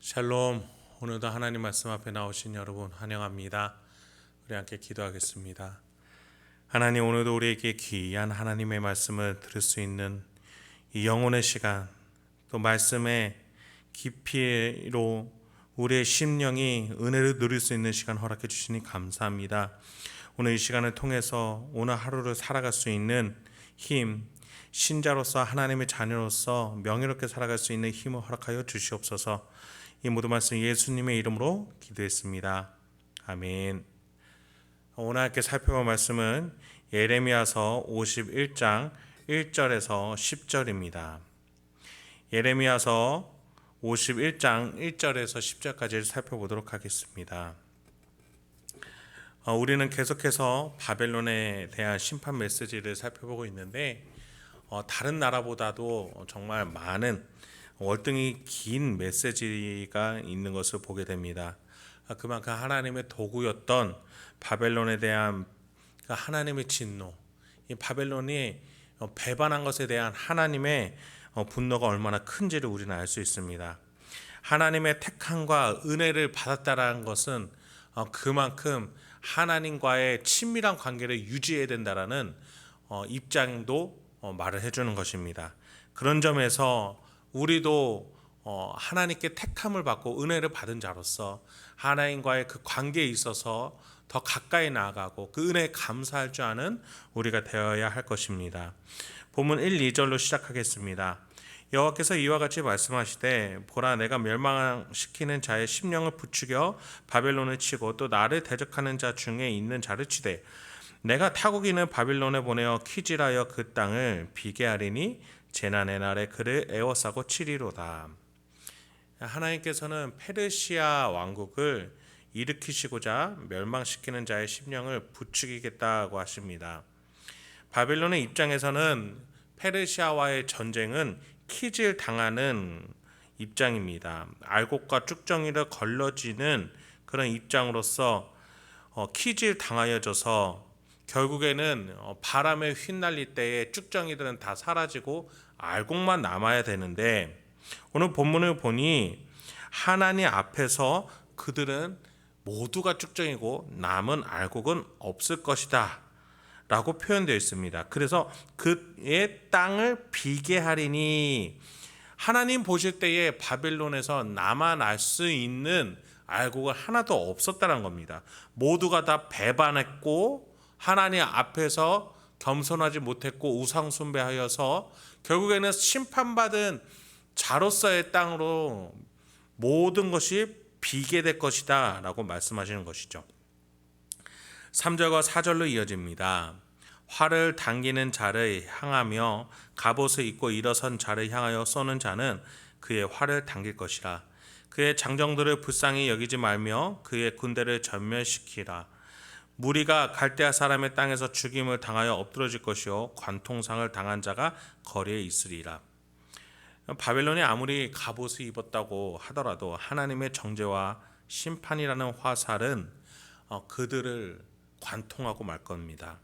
샬롬. 오늘도 하나님 말씀 앞에 나오신 여러분 환영합니다. 우리 함께 기도하겠습니다. 하나님, 오늘도 우리에게 귀한 하나님의 말씀을 들을 수 있는 이 영혼의 시간, 또 말씀의 깊이로 우리의 심령이 은혜를 누릴 수 있는 시간 허락해 주시니 감사합니다. 오늘 이 시간을 통해서 오늘 하루를 살아갈 수 있는 힘, 신자로서 하나님의 자녀로서 명예롭게 살아갈 수 있는 힘을 허락하여 주시옵소서. 이 모든 말씀 예수님의 이름으로 기도했습니다. 아멘. 오늘 함께 살펴볼 말씀은 예레미야서 51장 1절에서 10절입니다. 예레미야서 51장 1절에서 10절까지를 살펴보도록 하겠습니다. 우리는 계속해서 바벨론에 대한 심판 메시지를 살펴보고 있는데 다른 나라보다도 정말 많은 월등히 긴 메시지가 있는 것을 보게 됩니다. 그만큼 하나님의 도구였던 바벨론에 대한 하나님의 진노, 이 바벨론이 배반한 것에 대한 하나님의 분노가 얼마나 큰지를 우리는 알 수 있습니다. 하나님의 택함과 은혜를 받았다라는 것은 그만큼 하나님과의 친밀한 관계를 유지해야 된다라는 입장도 말을 해주는 것입니다. 그런 점에서 우리도 하나님께 택함을 받고 은혜를 받은 자로서 하나님과의 그 관계에 있어서 더 가까이 나아가고 그 은혜에 감사할 줄 아는 우리가 되어야 할 것입니다. 본문 1, 2절로 시작하겠습니다. 여호와께서 이와 같이 말씀하시되, 보라, 내가 멸망시키는 자의 심령을 부추겨 바벨론을 치고 또 나를 대적하는 자 중에 있는 자를 치되, 내가 타국인을 바빌론에 보내어 키질하여 그 땅을 비게 하리니 재난의 날에 그를 애워싸고 치리로다. 하나님께서는 페르시아 왕국을 일으키시고자 멸망시키는 자의 심령을 부추기겠다고 하십니다. 바빌론의 입장에서는 페르시아와의 전쟁은 키질 당하는 입장입니다. 알곡과 쭉정이를 걸러지는 그런 입장으로서 키질 당하여져서 결국에는 바람에 휘날릴 때에 쭉정이들은 다 사라지고 알곡만 남아야 되는데, 오늘 본문을 보니 하나님 앞에서 그들은 모두가 쭉정이고 남은 알곡은 없을 것이다 라고 표현되어 있습니다. 그래서 그의 땅을 비게 하리니, 하나님 보실 때에 바벨론에서 남아날 수 있는 알곡은 하나도 없었다는 겁니다. 모두가 다 배반했고 하나님 앞에서 겸손하지 못했고 우상 숭배하여서 결국에는 심판받은 자로서의 땅으로 모든 것이 비게 될 것이다 라고 말씀하시는 것이죠. 3절과 4절로 이어집니다. 활을 당기는 자를 향하며 갑옷을 입고 일어선 자를 향하여 쏘는 자는 그의 활을 당길 것이라. 그의 장정들을 불쌍히 여기지 말며 그의 군대를 전멸시키라. 무리가 갈대아 사람의 땅에서 죽임을 당하여 엎드러질 것이요 관통상을 당한 자가 거리에 있으리라. 바벨론이 아무리 갑옷을 입었다고 하더라도 하나님의 정죄와 심판이라는 화살은 그들을 관통하고 말 겁니다.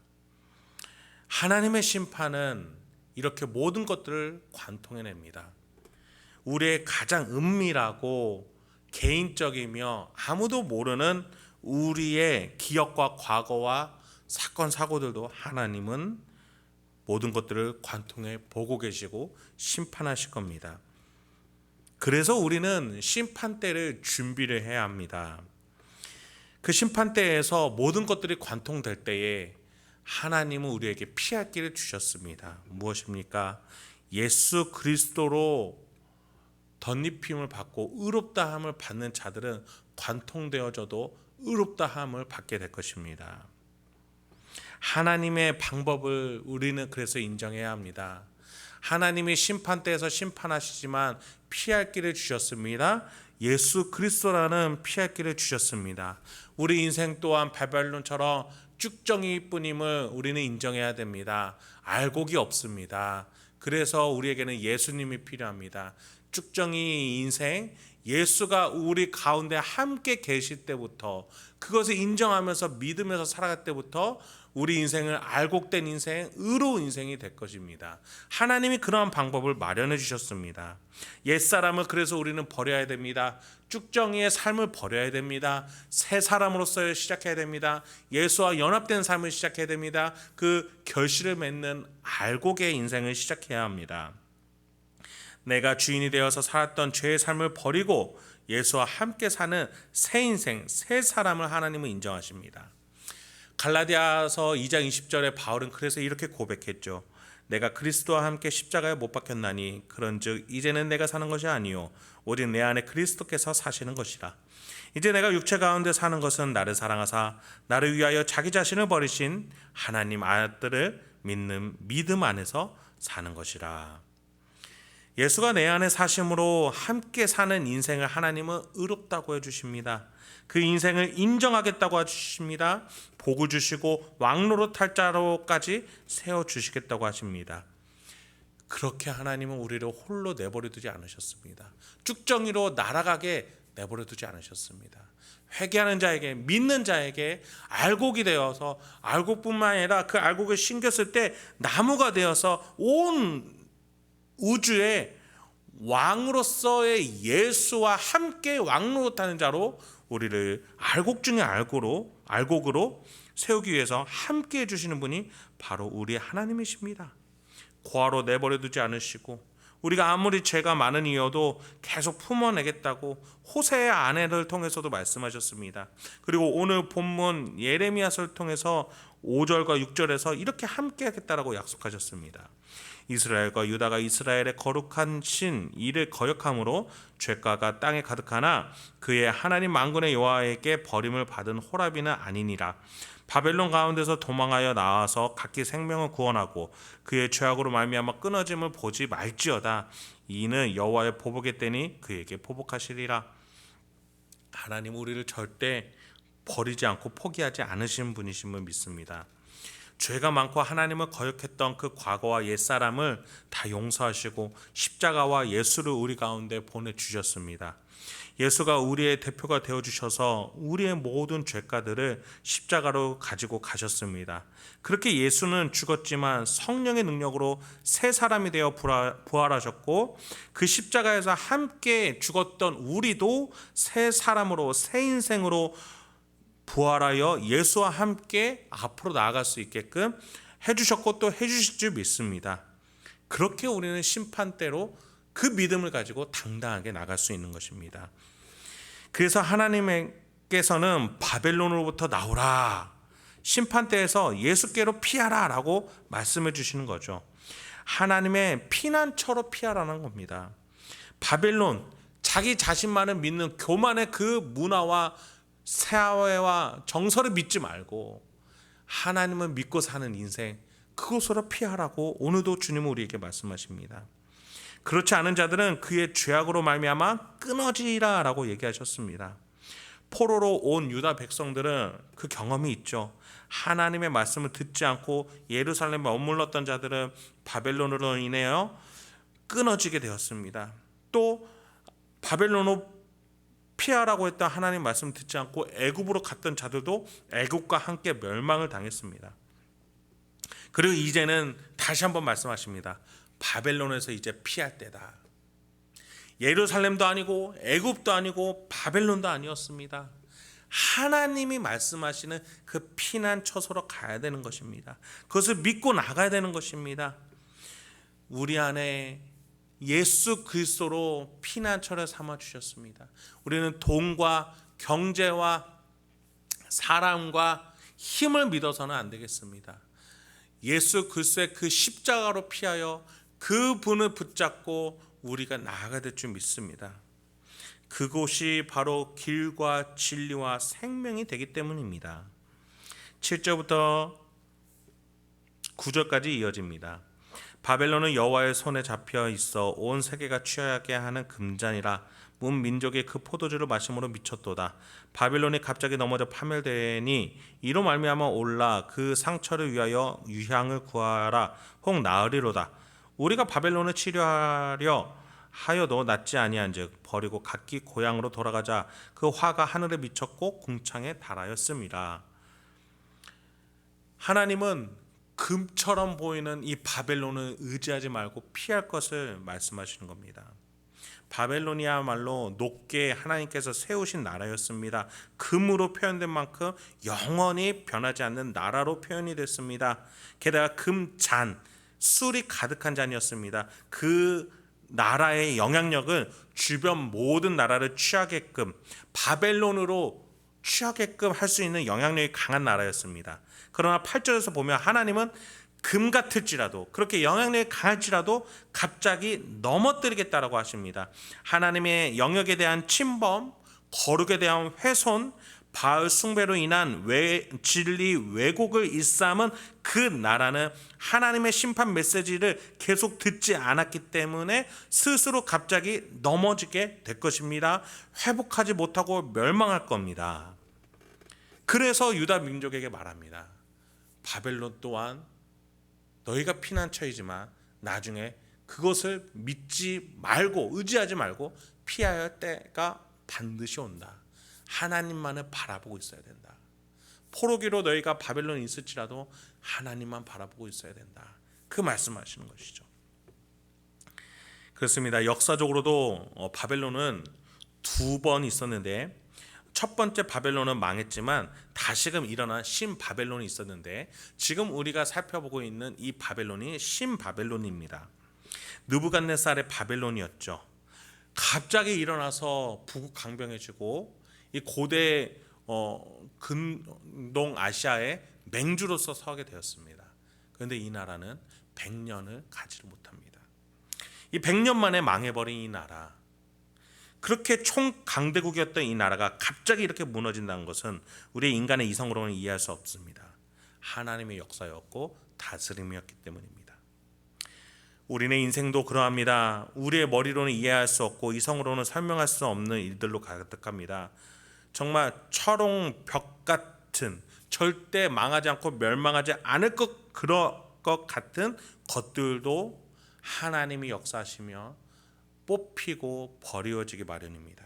하나님의 심판은 이렇게 모든 것들을 관통해냅니다. 우리의 가장 은밀하고 개인적이며 아무도 모르는 우리의 기억과 과거와 사건 사고들도 하나님은 모든 것들을 관통해 보고 계시고 심판하실 겁니다. 그래서 우리는 심판대를 준비를 해야 합니다. 그 심판대에서 모든 것들이 관통될 때에 하나님은 우리에게 피할 길을 주셨습니다. 무엇입니까? 예수 그리스도로 덧입힘을 받고 의롭다함을 받는 자들은 관통되어져도 의롭다함을 받게 될 것입니다. 하나님의 방법을 우리는 그래서 인정해야 합니다. 하나님이 심판대에서 심판하시지만 피할 길을 주셨습니다. 예수 그리스도라는 피할 길을 주셨습니다. 우리 인생 또한 바벨론처럼 쭉정이뿐임을 우리는 인정해야 됩니다. 알곡이 없습니다. 그래서 우리에게는 예수님이 필요합니다. 쭉정이 인생, 예수가 우리 가운데 함께 계실 때부터, 그것을 인정하면서 믿으면서 살아갈 때부터 우리 인생을 알곡된 인생, 의로운 인생이 될 것입니다. 하나님이 그러한 방법을 마련해 주셨습니다. 옛사람을 그래서 우리는 버려야 됩니다. 쭉정이의 삶을 버려야 됩니다. 새 사람으로서 시작해야 됩니다. 예수와 연합된 삶을 시작해야 됩니다. 그 결실을 맺는 알곡의 인생을 시작해야 합니다. 내가 주인이 되어서 살았던 죄의 삶을 버리고 예수와 함께 사는 새 인생, 새 사람을 하나님은 인정하십니다. 갈라디아서 2장 20절에 바울은 그래서 이렇게 고백했죠. 내가 그리스도와 함께 십자가에 못 박혔나니 그런즉 이제는 내가 사는 것이 아니요 오직 내 안에 그리스도께서 사시는 것이라. 이제 내가 육체 가운데 사는 것은 나를 사랑하사 나를 위하여 자기 자신을 버리신 하나님 아들을 믿는 믿음 안에서 사는 것이라. 예수가 내 안에 사심으로 함께 사는 인생을 하나님은 의롭다고 해주십니다. 그 인생을 인정하겠다고 해주십니다. 복을 주시고 왕노릇할 자로까지 세워주시겠다고 하십니다. 그렇게 하나님은 우리를 홀로 내버려 두지 않으셨습니다. 쭉정이로 날아가게 내버려 두지 않으셨습니다. 회개하는 자에게, 믿는 자에게 알곡이 되어서, 알곡뿐만 아니라 그 알곡을 심겼을 때 나무가 되어서 온 우주의 왕으로서의 예수와 함께 왕노릇하는 자로 우리를 알곡 중에 알곡으로 세우기 위해서 함께 해주시는 분이 바로 우리 하나님이십니다. 고아로 내버려 두지 않으시고 우리가 아무리 죄가 많은 이여도 계속 품어내겠다고 호세의 아내를 통해서도 말씀하셨습니다. 그리고 오늘 본문 예레미야서를 통해서 5절과 6절에서 이렇게 함께 하겠다라고 약속하셨습니다. 이스라엘과 유다가 이스라엘의 거룩한 신 이를 거역함으로 죄가가 땅에 가득하나 그의 하나님 만군의 여호와에게 버림을 받은 호라비는 아니니라. 바벨론 가운데서 도망하여 나와서 각기 생명을 구원하고 그의 죄악으로 말미암아 끊어짐을 보지 말지어다. 이는 여호와의 보복의 때니 그에게 보복하시리라. 하나님 우리를 절대 버리지 않고 포기하지 않으시는 분이심을 믿습니다. 죄가 많고 하나님을 거역했던 그 과거와 옛사람을 다 용서하시고 십자가와 예수를 우리 가운데 보내주셨습니다. 예수가 우리의 대표가 되어주셔서 우리의 모든 죄가들을 십자가로 가지고 가셨습니다. 그렇게 예수는 죽었지만 성령의 능력으로 새 사람이 되어 부활하셨고 그 십자가에서 함께 죽었던 우리도 새 사람으로 새 인생으로 부활하여 예수와 함께 앞으로 나아갈 수 있게끔 해주셨고 또 해주실 줄 믿습니다. 그렇게 우리는 심판대로 그 믿음을 가지고 당당하게 나갈 수 있는 것입니다. 그래서 하나님께서는 바벨론으로부터 나오라, 심판대에서 예수께로 피하라 라고 말씀해 주시는 거죠. 하나님의 피난처로 피하라는 겁니다. 바벨론, 자기 자신만을 믿는 교만의 그 문화와 사회와 정서를 믿지 말고 하나님을 믿고 사는 인생, 그곳으로 피하라고 오늘도 주님은 우리에게 말씀하십니다. 그렇지 않은 자들은 그의 죄악으로 말미암아 끊어지리라 라고 얘기하셨습니다. 포로로 온 유다 백성들은 그 경험이 있죠. 하나님의 말씀을 듣지 않고 예루살렘에 머물렀던 자들은 바벨론으로 인하여 끊어지게 되었습니다. 또 바벨론으로 피하라고 했던 하나님 말씀 듣지 않고 애굽으로 갔던 자들도 애굽과 함께 멸망을 당했습니다. 그리고 이제는 다시 한번 말씀하십니다. 바벨론에서 이제 피할 때다. 예루살렘도 아니고 애굽도 아니고 바벨론도 아니었습니다. 하나님이 말씀하시는 그 피난처소로 가야 되는 것입니다. 그것을 믿고 나가야 되는 것입니다. 우리 안에 예수 그리스도로 피난처를 삼아 주셨습니다. 우리는 돈과 경제와 사람과 힘을 믿어서는 안 되겠습니다. 예수 그리스도의 그 십자가로 피하여 그분을 붙잡고 우리가 나아가야 될 줄 믿습니다. 그곳이 바로 길과 진리와 생명이 되기 때문입니다. 7절부터 9절까지 이어집니다. 바벨론은 여호와의 손에 잡혀 있어 온 세계가 취하게 하는 금잔이라. 문 민족이 그 포도주를 마심으로 미쳤도다. 바벨론이 갑자기 넘어져 파멸되니 이로 말미암아 올라 그 상처를 위하여 유향을 구하라. 혹 나으리로다. 우리가 바벨론을 치료하려 하여도 낫지 아니한즉 버리고 각기 고향으로 돌아가자. 그 화가 하늘에 미쳤고 궁창에 달하였음이라. 하나님은 금처럼 보이는 이 바벨론을 의지하지 말고 피할 것을 말씀하시는 겁니다. 바벨론이야말로 높게 하나님께서 세우신 나라였습니다. 금으로 표현된 만큼 영원히 변하지 않는 나라로 표현이 됐습니다. 게다가 금잔, 술이 가득한 잔이었습니다. 그 나라의 영향력은 주변 모든 나라를 취하게끔, 바벨론으로 취하게끔 할 수 있는 영향력이 강한 나라였습니다. 그러나 8절에서 보면 하나님은 금 같을지라도, 그렇게 영향력이 강할지라도 갑자기 넘어뜨리겠다라고 하십니다. 하나님의 영역에 대한 침범, 거룩에 대한 훼손, 바알 숭배로 인한 진리 왜곡을 일삼은 그 나라는 하나님의 심판 메시지를 계속 듣지 않았기 때문에 스스로 갑자기 넘어지게 될 것입니다. 회복하지 못하고 멸망할 겁니다. 그래서 유다 민족에게 말합니다. 바벨론 또한 너희가 피난처이지만 나중에 그것을 믿지 말고, 의지하지 말고 피해야 할 때가 반드시 온다. 하나님만을 바라보고 있어야 된다. 포로기로 너희가 바벨론에 있을지라도 하나님만 바라보고 있어야 된다. 그 말씀하시는 것이죠. 그렇습니다. 역사적으로도 바벨론은 2번 있었는데, 첫 번째 바벨론은 망했지만 다시금 일어난 신바벨론이 있었는데, 지금 우리가 살펴보고 있는 이 바벨론이 신바벨론입니다. 느부갓네살의 바벨론이었죠. 갑자기 일어나서 부국강병해지고 이 고대 근동 아시아의 맹주로서 서게 되었습니다. 그런데 이 나라는 100년을 가지를 못합니다. 이 100년 만에 망해버린 이 나라, 그렇게 총강대국이었던 이 나라가 갑자기 이렇게 무너진다는 것은 우리의 인간의 이성으로는 이해할 수 없습니다. 하나님의 역사였고 다스림이었기 때문입니다. 우리의 인생도 그러합니다. 우리의 머리로는 이해할 수 없고 이성으로는 설명할 수 없는 일들로 가득합니다. 정말 철옹벽 같은, 절대 망하지 않고 멸망하지 않을 그럴 것 같은 것들도 하나님이 역사하시며 뽑히고 버려지기 마련입니다.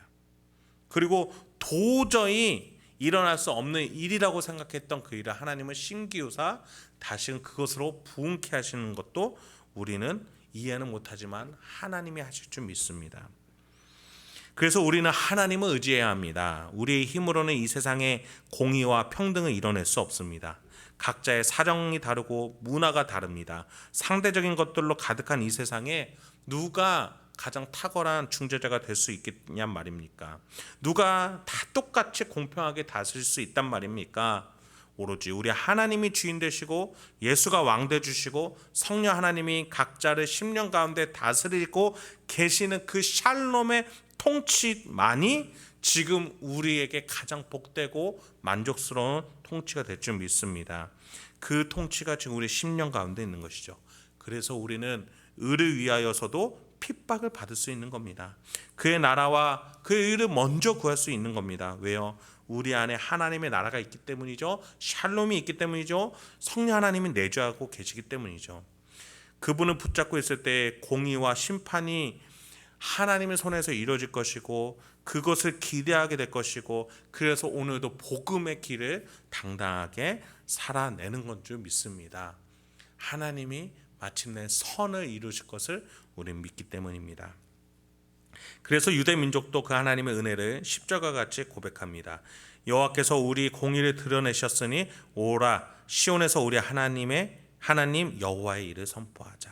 그리고 도저히 일어날 수 없는 일이라고 생각했던 그 일을 하나님은 신기루사 다시금 그것으로 부흥케 하시는 것도 우리는 이해는 못하지만 하나님이 하실 줄 믿습니다. 그래서 우리는 하나님을 의지해야 합니다. 우리의 힘으로는 이 세상에 공의와 평등을 이뤄낼 수 없습니다. 각자의 사정이 다르고 문화가 다릅니다. 상대적인 것들로 가득한 이 세상에 누가 가장 탁월한 중재자가 될 수 있겠냔 말입니까? 누가 다 똑같이 공평하게 다스릴 수 있단 말입니까? 오로지 우리 하나님이 주인 되시고 예수가 왕 되주시고 성령 하나님이 각자를 심령 가운데 다스리고 계시는 그 샬롬의 통치만이 지금 우리에게 가장 복되고 만족스러운 통치가 될 줄 믿습니다. 그 통치가 지금 우리 심령 가운데 있는 것이죠. 그래서 우리는 의를 위하여서도 핍박을 받을 수 있는 겁니다. 그의 나라와 그의 의를 먼저 구할 수 있는 겁니다. 왜요? 우리 안에 하나님의 나라가 있기 때문이죠. 샬롬이 있기 때문이죠. 성령 하나님이 내주하고 계시기 때문이죠. 그분을 붙잡고 있을 때 공의와 심판이 하나님의 손에서 이루어질 것이고 그것을 기대하게 될 것이고, 그래서 오늘도 복음의 길을 당당하게 살아내는 건 줄 믿습니다. 하나님이 마침내 선을 이루실 것을 우리는 믿기 때문입니다. 그래서 유대 민족도 그 하나님의 은혜를 십자가 같이 고백합니다. 여호와께서 우리 공의를 드러내셨으니 오라 시온에서 우리 하나님 여호와의 일을 선포하자.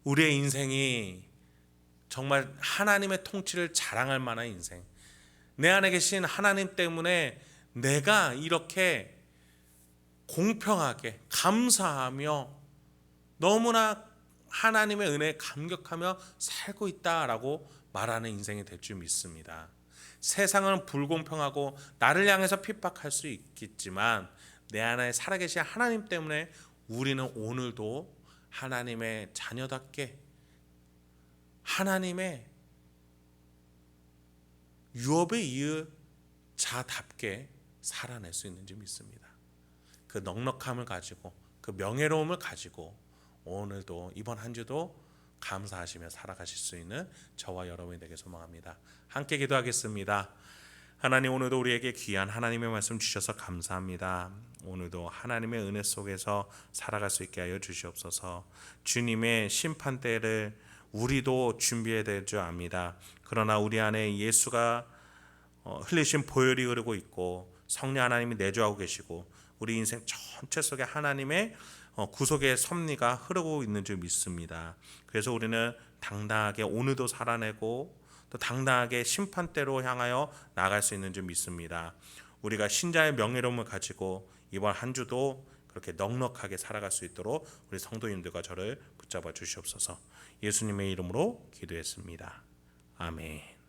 우리의 인생이 정말 하나님의 통치를 자랑할 만한 인생, 내 안에 계신 하나님 때문에 내가 이렇게 공평하게 감사하며 너무나 하나님의 은혜에 감격하며 살고 있다라고 말하는 인생이 될 줄 믿습니다. 세상은 불공평하고 나를 향해서 핍박할 수 있겠지만 내 안에 살아계신 하나님 때문에 우리는 오늘도 하나님의 자녀답게, 하나님의 유업에 이을 자답게 살아낼 수 있는지 믿습니다. 그 넉넉함을 가지고, 그 명예로움을 가지고 오늘도 이번 한 주도 감사하시며 살아가실 수 있는 저와 여러분이 되길 소망합니다. 함께 기도하겠습니다. 하나님, 오늘도 우리에게 귀한 하나님의 말씀 주셔서 감사합니다. 오늘도 하나님의 은혜 속에서 살아갈 수 있게 하여 주시옵소서. 주님의 심판대를 우리도 준비해야 될 줄 압니다. 그러나 우리 안에 예수가 흘리신 보혈이 흐르고 있고 성령 하나님이 내주하고 계시고 우리 인생 전체 속에 하나님의 구속의 섭리가 흐르고 있는 줄 믿습니다. 그래서 우리는 당당하게 오늘도 살아내고 또 당당하게 심판대로 향하여 나아갈 수 있는 줄 믿습니다. 우리가 신자의 명예로움을 가지고 이번 한 주도 그렇게 넉넉하게 살아갈 수 있도록 우리 성도님들과 저를 붙잡아 주시옵소서. 예수님의 이름으로 기도했습니다. 아멘.